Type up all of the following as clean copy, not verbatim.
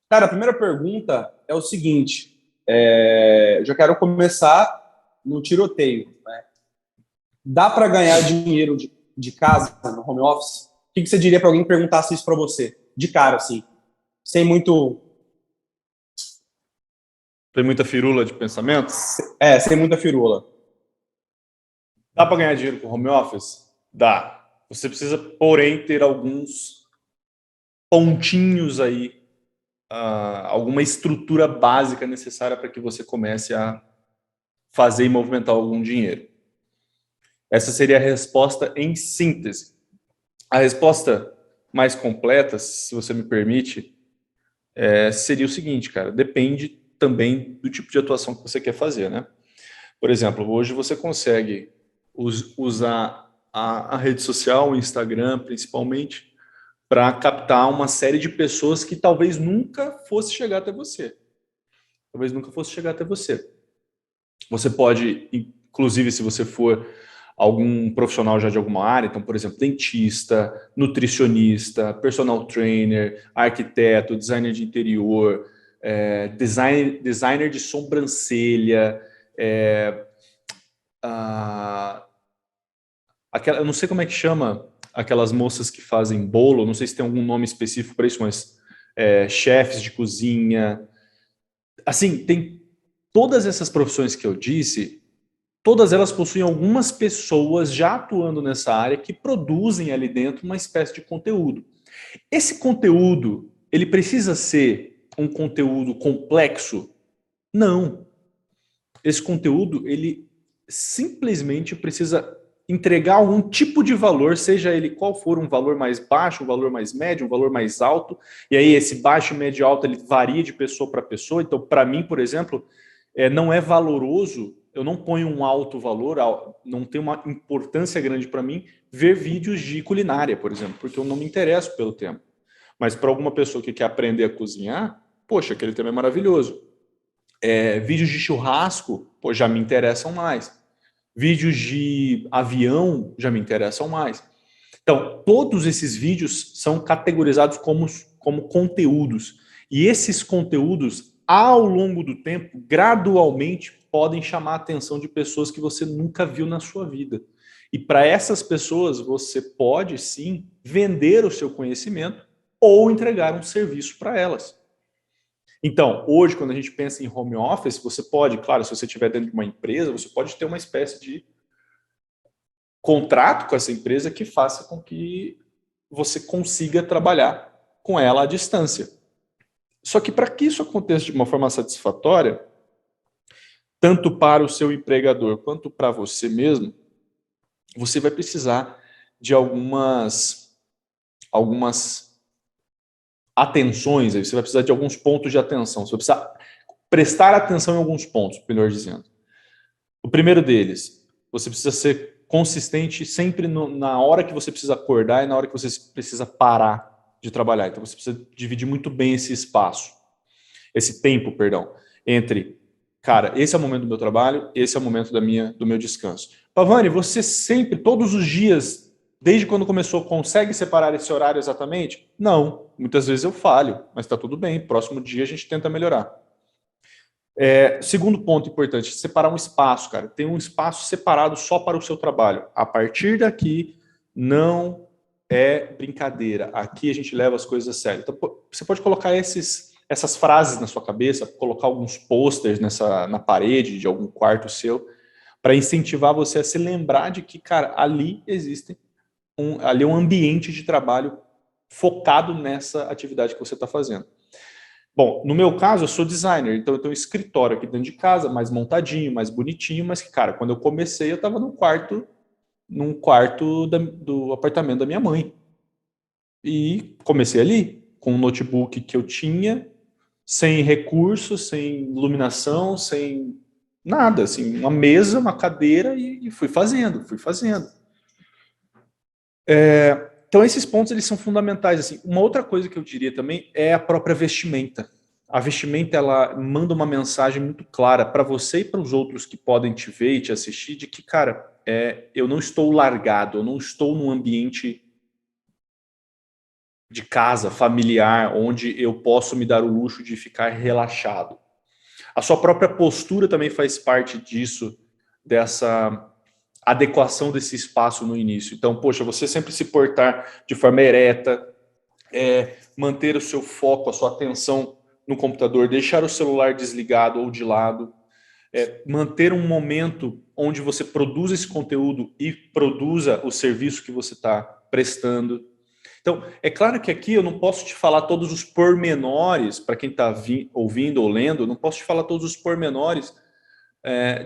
Cara, a primeira pergunta é o seguinte: eu já quero começar no tiroteio, né? Dá para ganhar dinheiro de casa, no home office? O que você diria para alguém que perguntasse isso para você? De cara, assim, sem muito, Tem muita firula de pensamento? sem muita firula. Dá para ganhar dinheiro com home office? Dá. Você precisa, porém, ter alguns pontinhos aí, alguma estrutura básica necessária para que você comece a fazer e movimentar algum dinheiro. Essa seria a resposta em síntese. A resposta mais completa, se você me permite, seria o seguinte, cara, depende também do tipo de atuação que você quer fazer, né? Por exemplo, hoje você consegue usar a rede social, o Instagram principalmente, para captar uma série de pessoas que talvez nunca fosse chegar até você. Talvez nunca fosse chegar até você. Você pode, inclusive, se você for algum profissional já de alguma área, então, por exemplo, dentista, nutricionista, personal trainer, arquiteto, designer de interior, designer de sobrancelha, é, ah, eu não sei como é que chama aquelas moças que fazem bolo, não sei se tem algum nome específico para isso, mas chefes de cozinha. Assim, tem todas essas profissões que eu disse, todas elas possuem algumas pessoas já atuando nessa área que produzem ali dentro uma espécie de conteúdo. Esse conteúdo, ele precisa ser um conteúdo complexo? Não. Esse conteúdo, ele simplesmente precisa entregar algum tipo de valor, seja ele qual for, um valor mais baixo, um valor mais médio, um valor mais alto. E aí esse baixo, médio e alto, ele varia de pessoa para pessoa. Então, para mim, por exemplo, não é valoroso, eu não ponho um alto valor, não tem uma importância grande para mim ver vídeos de culinária, por exemplo, porque eu não me interesso pelo tema. Mas para alguma pessoa que quer aprender a cozinhar, poxa, aquele tema é maravilhoso. Vídeos de churrasco, pô, já me interessam mais. Vídeos de avião já me interessam mais. Então, todos esses vídeos são categorizados como conteúdos. E esses conteúdos, ao longo do tempo, gradualmente, podem chamar a atenção de pessoas que você nunca viu na sua vida. E para essas pessoas, você pode sim vender o seu conhecimento ou entregar um serviço para elas. Então, hoje, quando a gente pensa em home office, você pode, claro, se você estiver dentro de uma empresa, você pode ter uma espécie de contrato com essa empresa que faça com que você consiga trabalhar com ela à distância. Só que para que isso aconteça de uma forma satisfatória, tanto para o seu empregador quanto para você mesmo, você vai precisar de algumas atenções, você vai precisar de alguns pontos de atenção, você vai precisar prestar atenção em alguns pontos, melhor dizendo. O primeiro deles, você precisa ser consistente sempre na hora que você precisa acordar e na hora que você precisa parar de trabalhar. Então você precisa dividir muito bem esse tempo, perdão, entre, cara, esse é o momento do meu trabalho, esse é o momento do meu descanso. Pavani, você sempre, todos os dias, desde quando começou, consegue separar esse horário exatamente? Não. Muitas vezes eu falho, mas está tudo bem. Próximo dia a gente tenta melhorar. Segundo ponto importante, separar um espaço, cara. Tem um espaço separado só para o seu trabalho. A partir daqui, não é brincadeira. Aqui a gente leva as coisas a sério. Então, você pode colocar essas frases na sua cabeça, colocar alguns posters na parede de algum quarto seu, para incentivar você a se lembrar de que, cara, ali é um ambiente de trabalho focado nessa atividade que você está fazendo. Bom, no meu caso, eu sou designer, então eu tenho um escritório aqui dentro de casa, mais montadinho, mais bonitinho, mas que, cara, quando eu comecei, eu estava num quarto do apartamento da minha mãe. E comecei ali, com um notebook que eu tinha, sem recursos, sem iluminação, sem nada, assim, uma mesa, uma cadeira e fui fazendo, fui fazendo. Então esses pontos eles são fundamentais assim. Uma outra coisa que eu diria também é a própria vestimenta. A vestimenta ela manda uma mensagem muito clara para você e para os outros que podem te ver e te assistir de que, cara, eu não estou largado, eu não estou num ambiente de casa, familiar, onde eu posso me dar o luxo de ficar relaxado. A sua própria postura também faz parte disso, dessa adequação desse espaço no início. Então, poxa, você sempre se portar de forma ereta, manter o seu foco, a sua atenção no computador, deixar o celular desligado ou de lado, manter um momento onde você produza esse conteúdo e produza o serviço que você está prestando. Então, é claro que aqui eu não posso te falar todos os pormenores, para quem está ouvindo ou lendo, eu não posso te falar todos os pormenores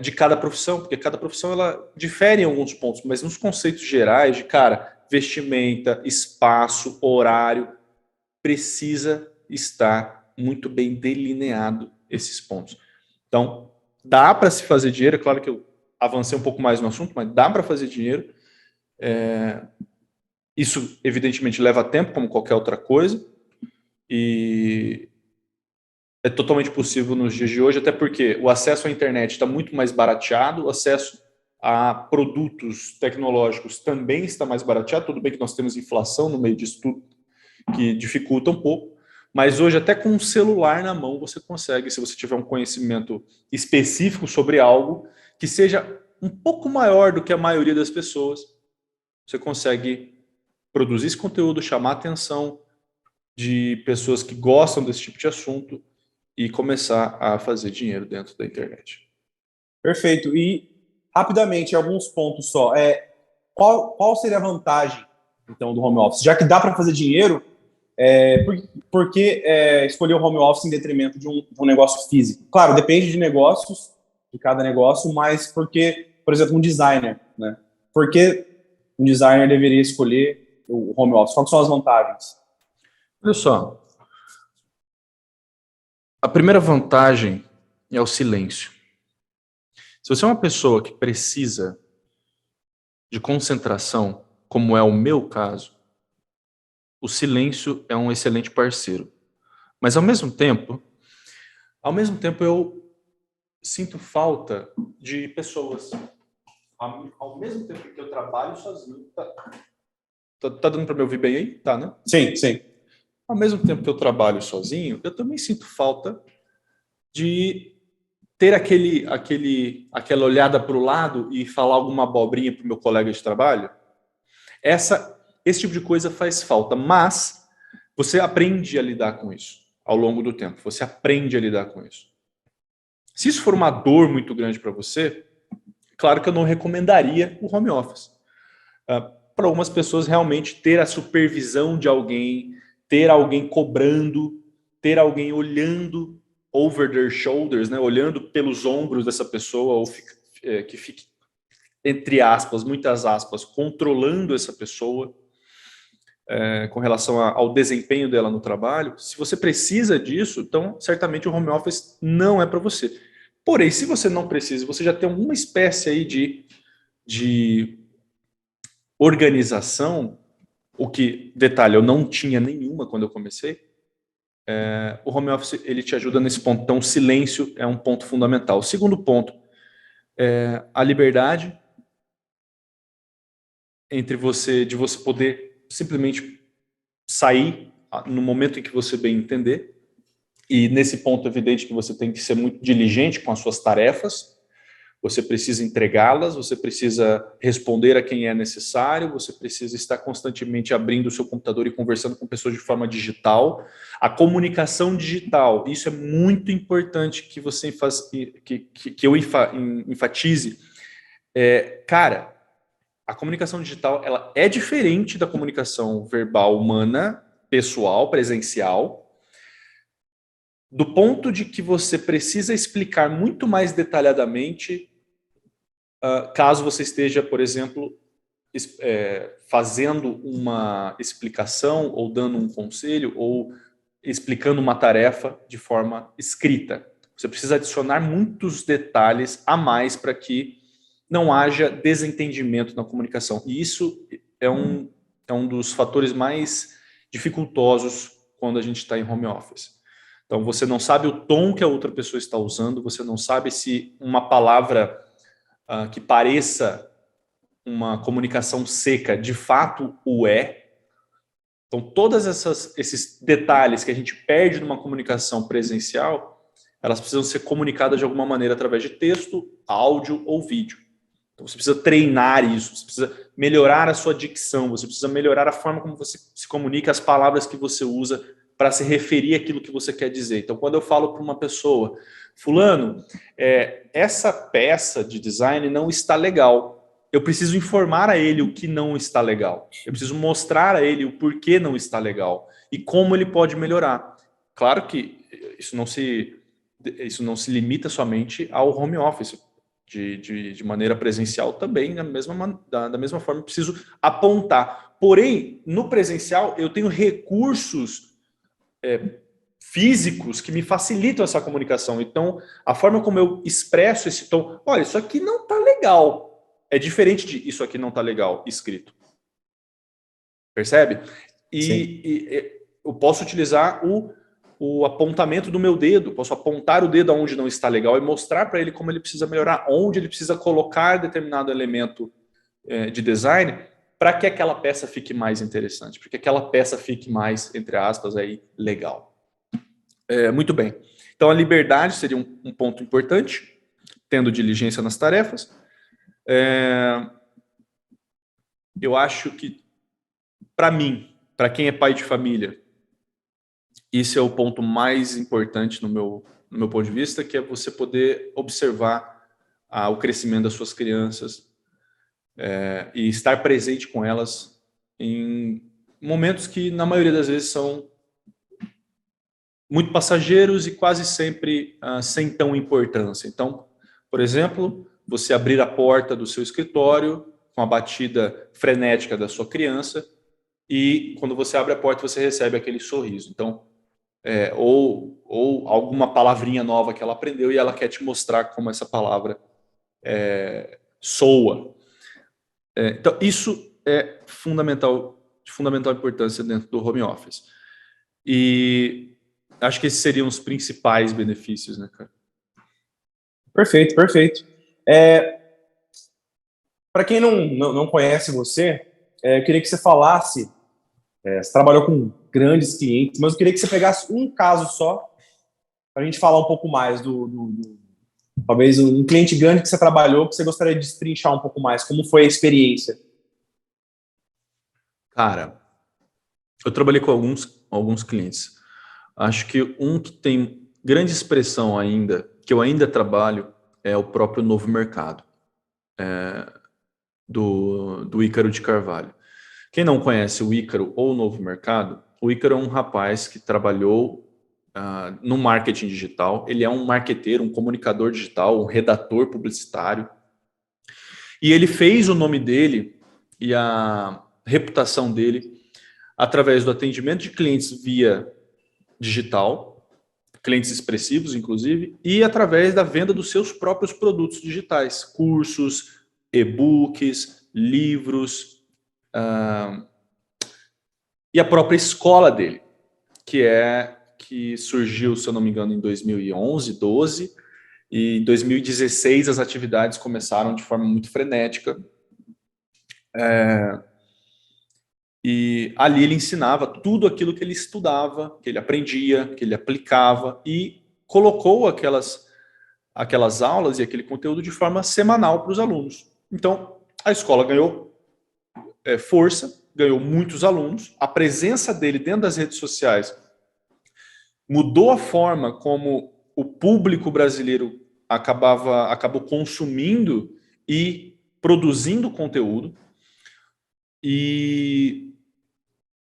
de cada profissão, porque cada profissão ela difere em alguns pontos, mas nos conceitos gerais de, cara, vestimenta, espaço, horário, precisa estar muito bem delineado esses pontos. Então, dá para se fazer dinheiro, é claro que eu avancei um pouco mais no assunto, mas dá para fazer dinheiro. Isso, evidentemente, leva tempo, como qualquer outra coisa, e é totalmente possível nos dias de hoje, até porque o acesso à internet está muito mais barateado, o acesso a produtos tecnológicos também está mais barateado. Tudo bem que nós temos inflação no meio disso tudo, que dificulta um pouco, mas hoje até com um celular na mão você consegue, se você tiver um conhecimento específico sobre algo que seja um pouco maior do que a maioria das pessoas, você consegue produzir esse conteúdo, chamar a atenção de pessoas que gostam desse tipo de assunto e começar a fazer dinheiro dentro da internet. Perfeito. E, rapidamente, alguns pontos só. Qual seria a vantagem, então, do home office? Já que dá para fazer dinheiro, por que escolher o home office em detrimento de um negócio físico? Claro, depende de negócios, de cada negócio, mas porque, por exemplo, um designer, né? Por que um designer deveria escolher o home office? Quais são as vantagens? Olha só, a primeira vantagem é o silêncio. Se você é uma pessoa que precisa de concentração, como é o meu caso, o silêncio é um excelente parceiro. Mas ao mesmo tempo eu sinto falta de pessoas. Ao mesmo tempo que eu trabalho sozinho, tá dando para me ouvir bem aí? Tá, né? Sim, sim. Ao mesmo tempo que eu trabalho sozinho, eu também sinto falta de ter aquela olhada para o lado e falar alguma abobrinha para o meu colega de trabalho. Esse tipo de coisa faz falta, mas você aprende a lidar com isso ao longo do tempo. Você aprende a lidar com isso. Se isso for uma dor muito grande para você, claro que eu não recomendaria o home office. Para algumas pessoas, realmente, ter a supervisão de alguém, ter alguém cobrando, ter alguém olhando over their shoulders, né, olhando pelos ombros dessa pessoa, ou que fique, entre aspas, muitas aspas, controlando essa pessoa com relação ao desempenho dela no trabalho. Se você precisa disso, então certamente o home office não é para você. Porém, se você não precisa, você já tem alguma espécie aí de organização, o que, detalhe, eu não tinha nenhuma quando eu comecei, o home office ele te ajuda nesse ponto. Então, o silêncio é um ponto fundamental. O segundo ponto é a liberdade de você poder simplesmente sair no momento em que você bem entender. E nesse ponto é evidente que você tem que ser muito diligente com as suas tarefas. Você precisa entregá-las, você precisa responder a quem é necessário, você precisa estar constantemente abrindo o seu computador e conversando com pessoas de forma digital. A comunicação digital, isso é muito importante que você que eu enfatize. Cara, a comunicação digital ela é diferente da comunicação verbal humana, pessoal, presencial, do ponto de que você precisa explicar muito mais detalhadamente caso você esteja, por exemplo, fazendo uma explicação ou dando um conselho ou explicando uma tarefa de forma escrita. Você precisa adicionar muitos detalhes a mais para que não haja desentendimento na comunicação. E isso é um dos fatores mais dificultosos quando a gente está em home office. Então, você não sabe o tom que a outra pessoa está usando, você não sabe se uma palavra que pareça uma comunicação seca, de fato o é. Então, todos esses detalhes que a gente perde numa comunicação presencial, elas precisam ser comunicadas de alguma maneira através de texto, áudio ou vídeo. Então, você precisa treinar isso, você precisa melhorar a sua dicção, você precisa melhorar a forma como você se comunica, as palavras que você usa para se referir àquilo que você quer dizer. Então, quando eu falo para uma pessoa, fulano, essa peça de design não está legal, eu preciso informar a ele o que não está legal. Eu preciso mostrar a ele o porquê não está legal e como ele pode melhorar. Claro que isso não se limita somente ao home office. De maneira presencial também, da mesma forma, eu preciso apontar. Porém, no presencial, eu tenho recursos físicos que me facilitam essa comunicação. Então, a forma como eu expresso esse tom, olha, isso aqui não está legal. É diferente de isso aqui não está legal escrito. Percebe? E eu posso utilizar o apontamento do meu dedo, posso apontar o dedo aonde não está legal e mostrar para ele como ele precisa melhorar, onde ele precisa colocar determinado elemento de design para que aquela peça fique mais interessante, para que aquela peça fique mais, entre aspas, aí, legal. Muito bem. Então, a liberdade seria um ponto importante, tendo diligência nas tarefas. Eu acho que, para mim, para quem é pai de família, esse é o ponto mais importante no meu ponto de vista, que é você poder observar o crescimento das suas crianças e estar presente com elas em momentos que, na maioria das vezes, são muito passageiros e quase sempre sem tão importância. Então, por exemplo, você abrir a porta do seu escritório com a batida frenética da sua criança e, quando você abre a porta, você recebe aquele sorriso. Então, ou alguma palavrinha nova que ela aprendeu e ela quer te mostrar como essa palavra soa. Então, isso é de fundamental importância dentro do home office. E acho que esses seriam os principais benefícios, né, cara? Perfeito, perfeito. Para quem não conhece você, eu queria que você falasse. Você trabalhou com grandes clientes, mas eu queria que você pegasse um caso só para a gente falar um pouco mais talvez um cliente grande que você trabalhou, que você gostaria de destrinchar um pouco mais. Como foi a experiência? Cara, eu trabalhei com alguns clientes. Acho que um que tem grande expressão ainda, que eu ainda trabalho, é o próprio Novo Mercado, do Ícaro de Carvalho. Quem não conhece o Ícaro ou o Novo Mercado, o Ícaro é um rapaz que trabalhou no marketing digital. Ele é um marqueteiro, um comunicador digital, um redator publicitário. E ele fez o nome dele e a reputação dele através do atendimento de clientes via digital, clientes expressivos, inclusive, e através da venda dos seus próprios produtos digitais, cursos, e-books, livros, e a própria escola dele, que surgiu, se eu não me engano, em 2011, 12, e em 2016 as atividades começaram de forma muito frenética. E ali ele ensinava tudo aquilo que ele estudava, que ele aprendia, que ele aplicava e colocou aquelas aulas e aquele conteúdo de forma semanal para os alunos. Então, a escola ganhou força, ganhou muitos alunos, a presença dele dentro das redes sociais mudou a forma como o público brasileiro acabou consumindo e produzindo conteúdo. E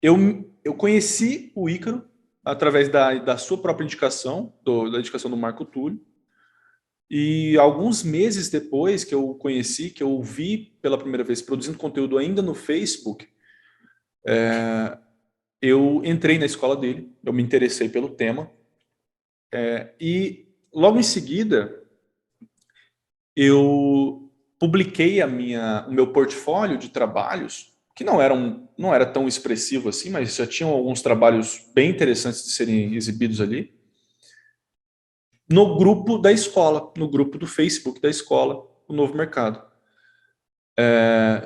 eu conheci o Ícaro através da sua própria indicação, da indicação do Marco Túlio. E alguns meses depois que eu conheci, que eu o vi pela primeira vez produzindo conteúdo ainda no Facebook, eu entrei na escola dele, eu me interessei pelo tema. E logo em seguida, eu publiquei o meu portfólio de trabalhos, que não era tão expressivo assim, mas já tinham alguns trabalhos bem interessantes de serem exibidos ali, no grupo da escola, no grupo do Facebook da escola, o Novo Mercado.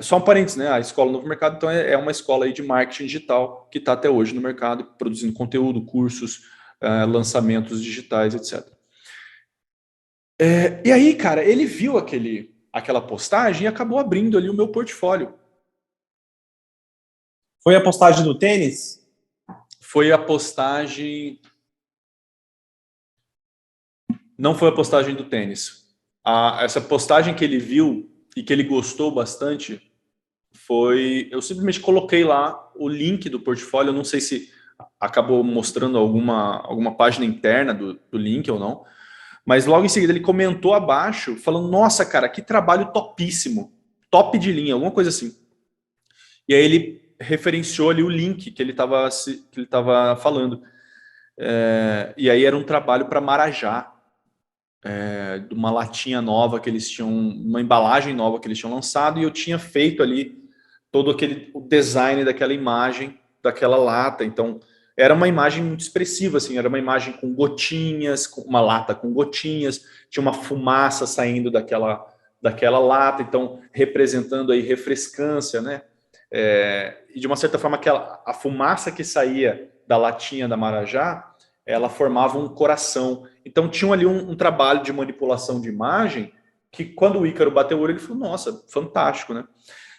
Só um parênteses, né? A Escola Novo Mercado, então, é uma escola aí de marketing digital que está até hoje no mercado, produzindo conteúdo, cursos, lançamentos digitais, etc. E aí, cara, ele viu aquela postagem e acabou abrindo ali o meu portfólio. Foi a postagem do tênis? Foi a postagem... Não foi a postagem do tênis. Essa postagem que ele viu e que ele gostou bastante foi... Eu simplesmente coloquei lá o link do portfólio, eu não sei se acabou mostrando alguma página interna do link ou não, mas logo em seguida ele comentou abaixo, falando, nossa, cara, que trabalho topíssimo, top de linha, alguma coisa assim. E aí ele referenciou ali o link que ele estava falando. E aí era um trabalho para Marajá, de uma latinha nova que eles tinham, uma embalagem nova que eles tinham lançado, e eu tinha feito ali todo o design daquela imagem, daquela lata. Então, era uma imagem muito expressiva, assim, era uma imagem com gotinhas, uma lata com gotinhas, tinha uma fumaça saindo daquela lata, então representando aí refrescância, né? E de uma certa forma a fumaça que saía da latinha da Marajá, ela formava um coração. Então tinha ali um trabalho de manipulação de imagem que quando o Ícaro bateu o olho, ele falou, nossa, fantástico, né?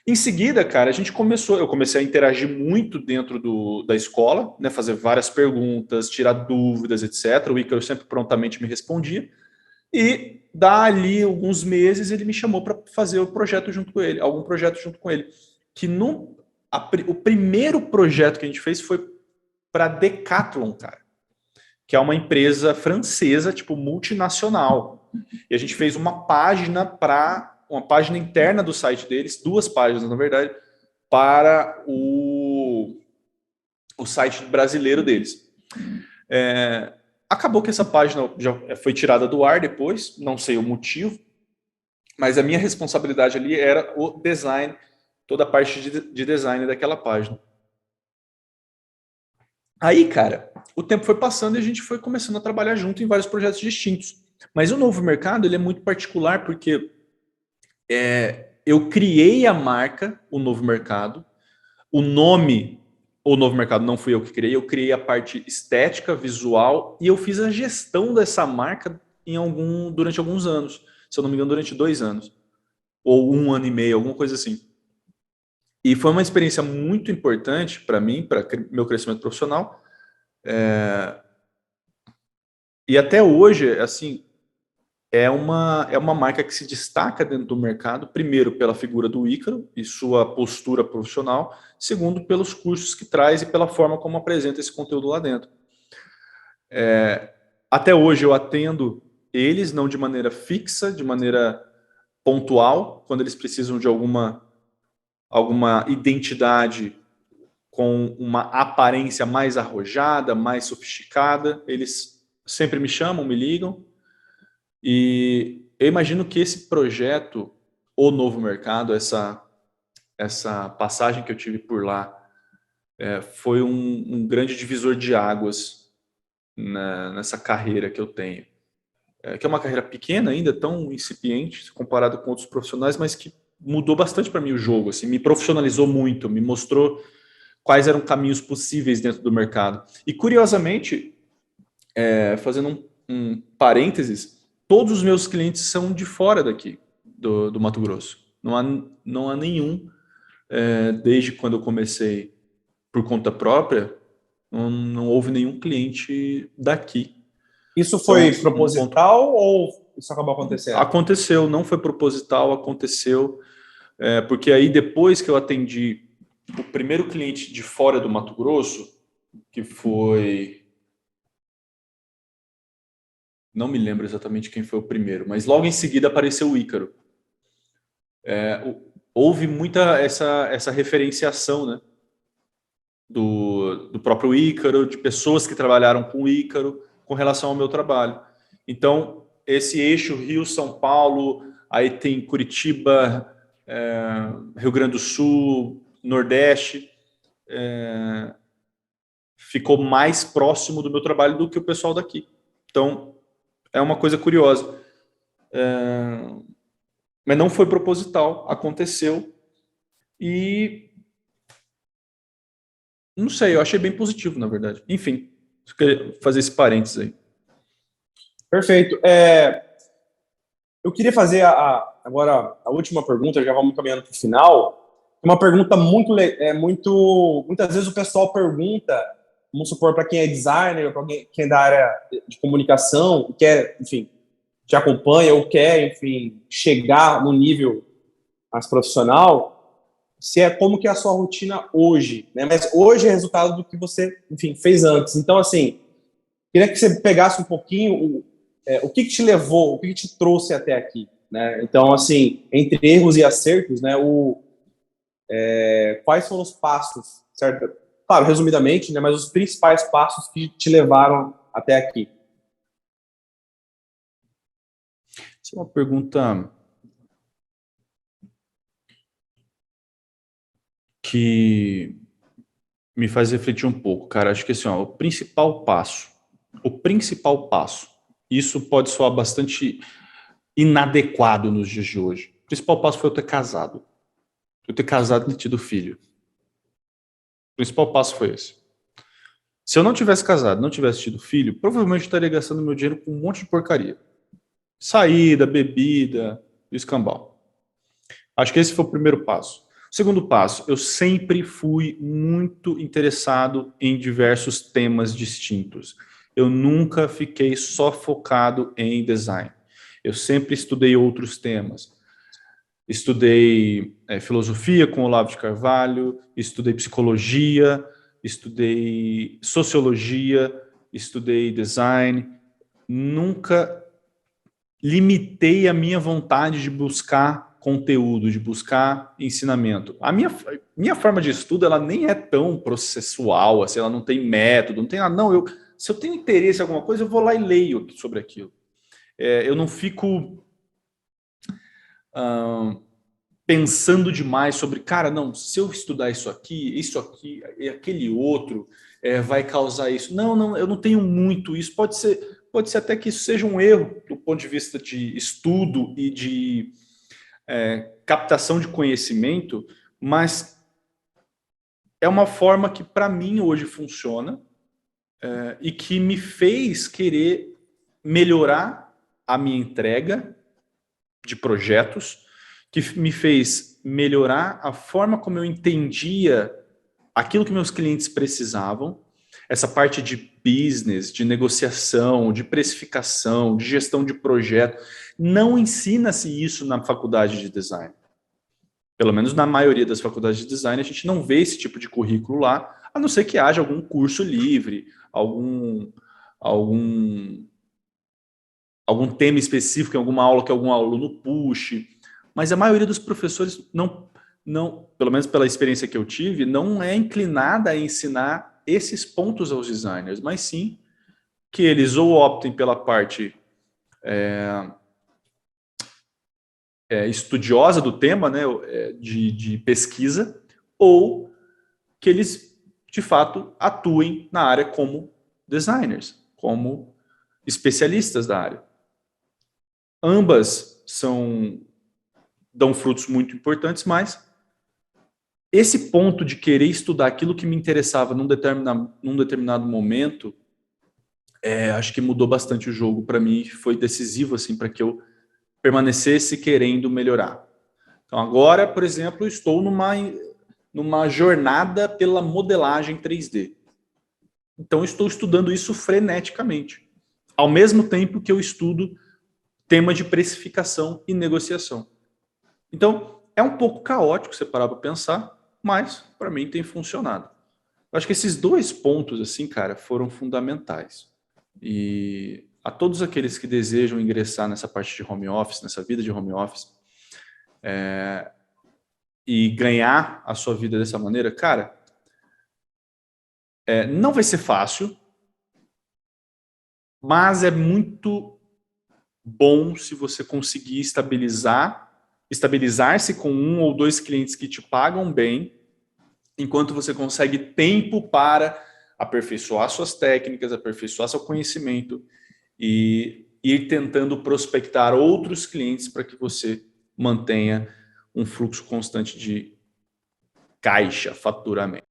Em seguida, cara, eu comecei a interagir muito dentro da escola, né, fazer várias perguntas, tirar dúvidas, etc. O Ícaro sempre prontamente me respondia. E dali alguns meses ele me chamou para fazer o projeto junto com ele, algum projeto junto com ele. Que o primeiro projeto que a gente fez foi para Decathlon, cara, que é uma empresa francesa, tipo multinacional. E a gente fez uma página interna do site deles, 2 páginas, na verdade, para o site brasileiro deles. Acabou que essa página já foi tirada do ar depois, não sei o motivo, mas a minha responsabilidade ali era o design, toda a parte de design daquela página. Aí, cara, o tempo foi passando e a gente foi começando a trabalhar junto em vários projetos distintos. Mas o Novo Mercado ele é muito particular porque eu criei a marca, o Novo Mercado, o nome, o Novo Mercado não fui eu que criei, eu criei a parte estética, visual, e eu fiz a gestão dessa marca durante alguns anos. Se eu não me engano, durante 2 anos. Ou 1 ano e meio, alguma coisa assim. E foi uma experiência muito importante para mim, para meu crescimento profissional. E até hoje, assim, é uma marca que se destaca dentro do mercado, primeiro pela figura do Ícaro e sua postura profissional, segundo pelos cursos que traz e pela forma como apresenta esse conteúdo lá dentro. Até hoje eu atendo eles, não de maneira fixa, de maneira pontual, quando eles precisam de alguma identidade com uma aparência mais arrojada, mais sofisticada, eles sempre me chamam, me ligam. E eu imagino que esse projeto, o Novo Mercado, essa passagem que eu tive por lá, foi um grande divisor de águas nessa carreira que eu tenho. Que é uma carreira pequena ainda, tão incipiente, comparado com outros profissionais, mas que mudou bastante para mim o jogo, assim, me profissionalizou muito, me mostrou quais eram caminhos possíveis dentro do mercado. E, curiosamente, fazendo um parênteses, todos os meus clientes são de fora daqui, do Mato Grosso. Não há nenhum, desde quando eu comecei por conta própria, não houve nenhum cliente daqui. Isso Então, foi um ponto... proposital ou isso acabou acontecendo? Aconteceu, não foi proposital, aconteceu. Porque aí depois que eu atendi o primeiro cliente de fora do Mato Grosso, que foi... Não me lembro exatamente quem foi o primeiro, mas logo em seguida apareceu o Ícaro. Houve muita essa referenciação, né? Do próprio Ícaro, de pessoas que trabalharam com o Ícaro com relação ao meu trabalho. Então, esse eixo Rio-São Paulo, aí tem Curitiba, Rio Grande do Sul, Nordeste, ficou mais próximo do meu trabalho do que o pessoal daqui. Então, é uma coisa curiosa. Mas não foi proposital, aconteceu e não sei, eu achei bem positivo, na verdade. Enfim, só queria fazer esse parênteses aí. Perfeito. Eu queria fazer agora a última pergunta, já vamos caminhando para o final. Uma pergunta muitas vezes o pessoal pergunta, vamos supor, para quem é designer, para quem é da área de comunicação, quer, enfim, te acompanha ou quer, enfim, chegar no nível mais profissional, se é como que é a sua rotina hoje, né? Mas hoje é resultado do que você, enfim, fez antes. Então, assim, queria que você pegasse um pouquinho o que te levou, o que te trouxe até aqui, né? Então, assim, entre erros e acertos, né? Quais foram os passos, certo? Claro, resumidamente, né? Mas os principais passos que te levaram até aqui. Essa é uma pergunta que me faz refletir um pouco, cara. Acho que assim, ó, o principal passo, isso pode soar bastante inadequado nos dias de hoje. O principal passo foi eu ter casado. Eu ter casado e ter tido filho. O principal passo foi esse. Se eu não tivesse casado, não tivesse tido filho, provavelmente eu estaria gastando meu dinheiro com um monte de porcaria. Saída, bebida, escambau. Acho que esse foi o primeiro passo. O segundo passo, eu sempre fui muito interessado em diversos temas distintos. Eu nunca fiquei só focado em design. Eu sempre estudei outros temas. Estudei filosofia com Olavo de Carvalho, estudei psicologia, estudei sociologia, estudei design. Nunca limitei a minha vontade de buscar conteúdo, de buscar ensinamento. A minha forma de estudo, ela nem é tão processual, assim, ela não tem método, não tem nada. Não, se eu tenho interesse em alguma coisa, eu vou lá e leio sobre aquilo. Eu não fico pensando demais sobre, cara, não, se eu estudar isso aqui e aquele outro vai causar isso. Não, não, eu não tenho muito isso. Pode ser até que isso seja um erro do ponto de vista de estudo e de captação de conhecimento, mas é uma forma que para mim hoje funciona e que me fez querer melhorar a minha entrega de projetos, que me fez melhorar a forma como eu entendia aquilo que meus clientes precisavam, essa parte de business, de negociação, de precificação, de gestão de projeto. Não ensina-se isso na faculdade de design. Pelo menos na maioria das faculdades de design, a gente não vê esse tipo de currículo lá, a não ser que haja algum curso livre, algum tema específico, em alguma aula que algum aluno puxe, mas a maioria dos professores não, pelo menos pela experiência que eu tive, não é inclinada a ensinar esses pontos aos designers, mas sim que eles ou optem pela parte estudiosa do tema, né, de pesquisa, ou que eles, de fato, atuem na área como designers, como especialistas da área. Ambas dão frutos muito importantes, mas esse ponto de querer estudar aquilo que me interessava num determinado momento, acho que mudou bastante o jogo para mim, foi decisivo assim para que eu permanecesse querendo melhorar. Então agora, por exemplo, estou numa jornada pela modelagem 3D. Então estou estudando isso freneticamente, ao mesmo tempo que eu estudo tema de precificação e negociação. Então, é um pouco caótico você parar para pensar, mas para mim tem funcionado. Eu acho que esses dois pontos, assim, cara, foram fundamentais. E a todos aqueles que desejam ingressar nessa parte de home office, nessa vida de home office, e ganhar a sua vida dessa maneira, cara, não vai ser fácil, mas é muito bom se você conseguir estabilizar-se com um ou dois clientes que te pagam bem, enquanto você consegue tempo para aperfeiçoar suas técnicas, aperfeiçoar seu conhecimento e ir tentando prospectar outros clientes para que você mantenha um fluxo constante de caixa, faturamento.